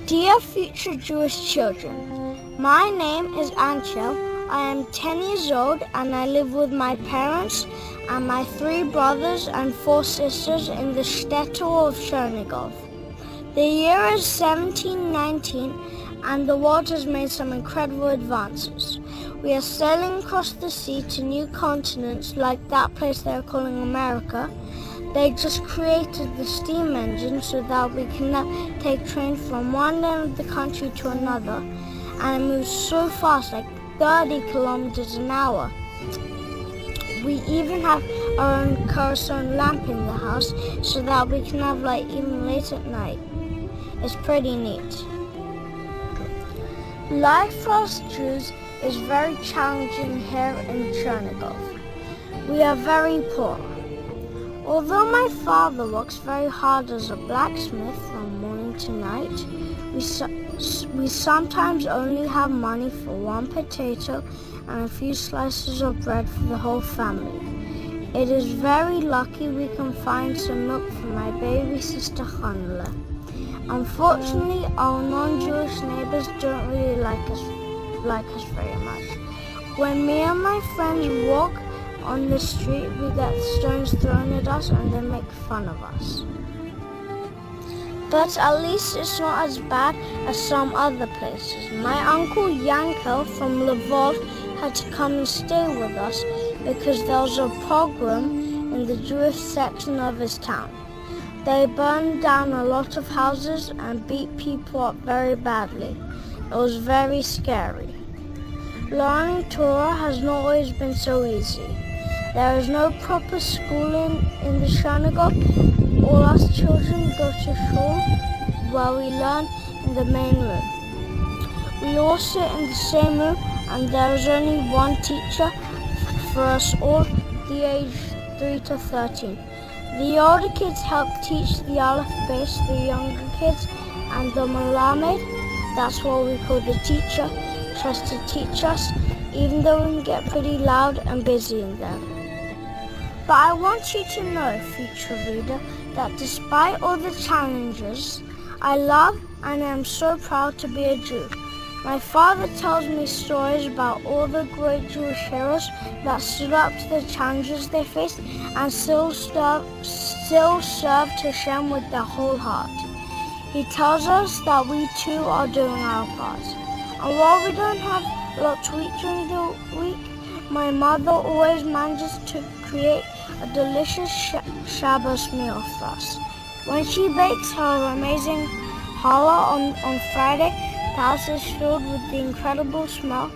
Dear future Jewish children, my name is Anshel. I am 10 years old and I live with my parents and my 3 brothers and 4 sisters in the Shtetl of Chernihiv. The year is 1719 and the world has made some incredible advances. We are sailing across the sea to new continents like that place they are calling America. They just created the steam engine so that we can now take trains from one end of the country to another, and it moves so fast, like 30 kilometers an hour. We even have our own kerosene lamp in the house so that we can have light even late at night. It's pretty neat. Life for us Jews is very challenging here in Chernihiv. We are very poor. Although my father works very hard as a blacksmith from morning to night, we sometimes only have money for 1 potato and a few slices of bread for the whole family. It is very lucky we can find some milk for my baby sister Hanla. Unfortunately, our non-Jewish neighbors don't really like us very much. When me and my friends walk on the street, we get stones thrown at us and they make fun of us. But at least it's not as bad as some other places. My uncle Yankel from Lvov had to come and stay with us because there was a pogrom in the Jewish section of his town. They burned down a lot of houses and beat people up very badly. It was very scary. Learning Torah has not always been so easy. There is no proper schooling in the Chernihiv. All us children go to shul where we learn in the main room. We all sit in the same room and there is only one teacher for us all, the age 3 to 13. The older kids help teach the Aleph Beis, the younger kids, and the Melamed, that's what we call the teacher, tries to teach us, even though we can get pretty loud and busy in there. But I want you to know, future reader, that despite all the challenges, I love and am so proud to be a Jew. My father tells me stories about all the great Jewish heroes that stood up to the challenges they faced and still served Hashem with their whole heart. He tells us that we too are doing our part. And while we don't have a lot to eat during the week, my mother always manages to create a delicious Shabbos meal for us. When she bakes her amazing challah on Friday, the house is filled with the incredible smell,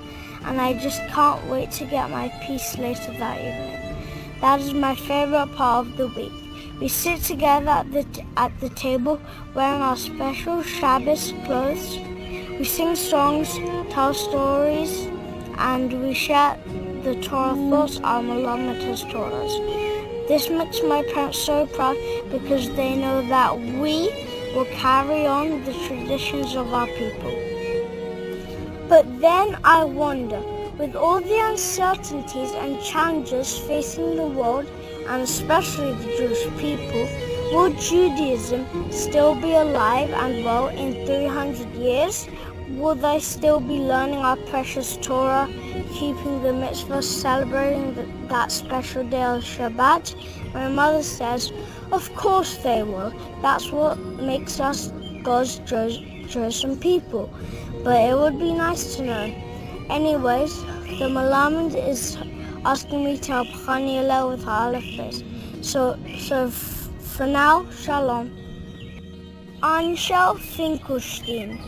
and I just can't wait to get my piece later that evening. That is my favorite part of the week. We sit together at the table wearing our special Shabbos clothes. We sing songs, tell stories, and we share the Torah thoughts our Melamed has taught us. This makes my parents so proud because they know that we will carry on the traditions of our people. But then I wonder, with all the uncertainties and challenges facing the world, and especially the Jewish people, will Judaism still be alive and well in 300 years? Will they still be learning our precious Torah, keeping the mitzvahs, celebrating that special day of Shabbat? My mother says, of course they will. That's what makes us God's chosen people. But it would be nice to know. Anyways, the Melamed is asking me to help Haniela with her Aleph Beis. So for now, Shalom. Anshel Finkelstein.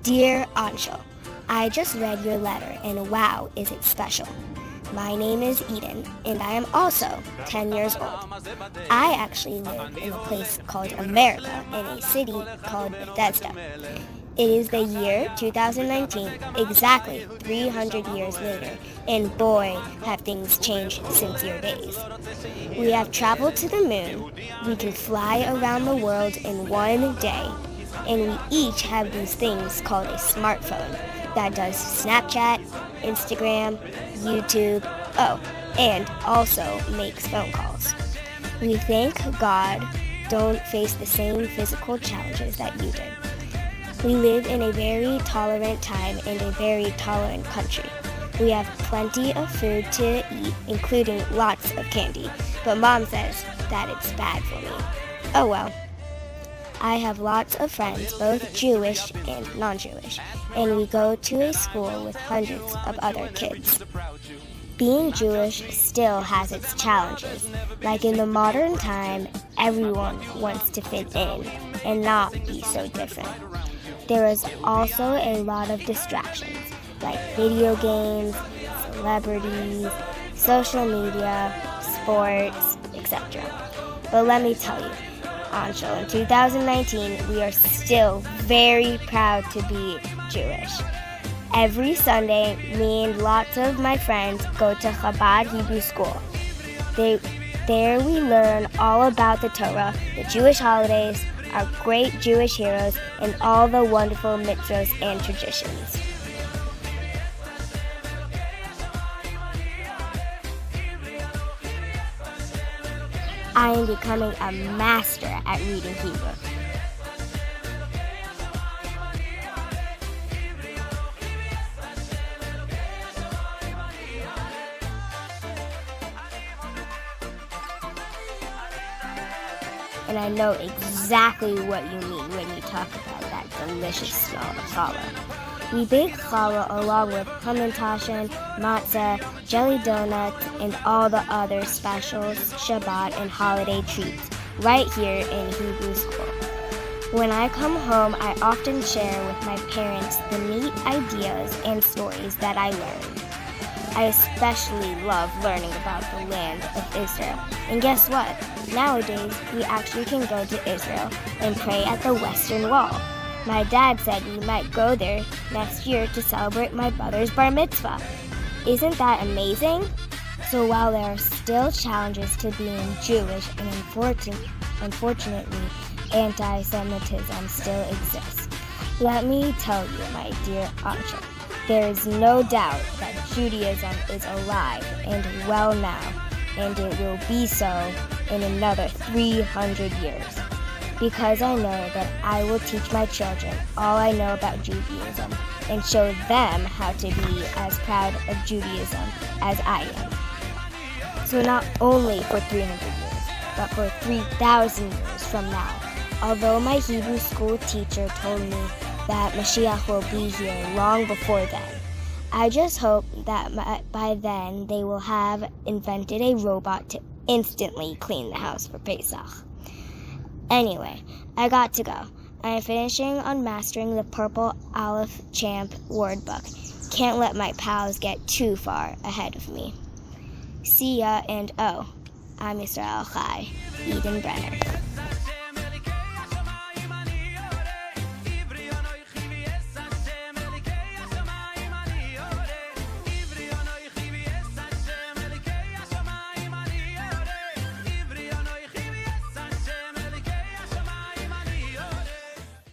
Dear Anshel, I just read your letter and wow, is it special. My name is Eden and I am also 10 years old. I actually live in a place called America in a city called Bethesda. It is the year 2019, exactly 300 years later, and boy, have things changed since your days. We have traveled to the moon, we can fly around the world in one day, and we each have these things called a smartphone that does Snapchat, Instagram, YouTube, and also makes phone calls. We thank God don't face the same physical challenges that you did. We live in a very tolerant time and a very tolerant country. We have plenty of food to eat, including lots of candy, but Mom says that it's bad for me. Oh well. I have lots of friends, both Jewish and non-Jewish, and we go to a school with hundreds of other kids. Being Jewish still has its challenges. Like in the modern time, everyone wants to fit in and not be so different. There is also a lot of distractions, like video games, celebrities, social media, sports, etc. But let me tell you, Anshul, in 2019, we are still very proud to be Jewish. Every Sunday, me and lots of my friends go to Chabad Hebrew School. There we learn all about the Torah, the Jewish holidays, our great Jewish heroes, and all the wonderful mitzvahs and traditions. I am becoming a master at reading Hebrew. And I know exactly what you mean when you talk about that delicious smell of challah. We bake challah along with hamantashen, matzah, jelly donuts, and all the other specials, Shabbat, and holiday treats right here in Hebrew school. When I come home, I often share with my parents the neat ideas and stories that I learned. I especially love learning about the land of Israel. And guess what? Nowadays, we actually can go to Israel and pray at the Western Wall. My dad said we might go there next year to celebrate my brother's bar mitzvah. Isn't that amazing? So while there are still challenges to being Jewish, and unfortunately, anti-Semitism still exists, let me tell you, my dear Anshul, there is no doubt that Judaism is alive and well now, and it will be so in another 300 years. Because I know that I will teach my children all I know about Judaism and show them how to be as proud of Judaism as I am. So not only for 300 years, but for 3,000 years from now. Although my Hebrew school teacher told me that Mashiach will be here long before then, I just hope that by then they will have invented a robot to instantly clean the house for Pesach. Anyway, I got to go. I am finishing on mastering the Purple Aleph Champ word book. Can't let my pals get too far ahead of me. See ya, and I'm Yisrael Chai, Eden Brenner.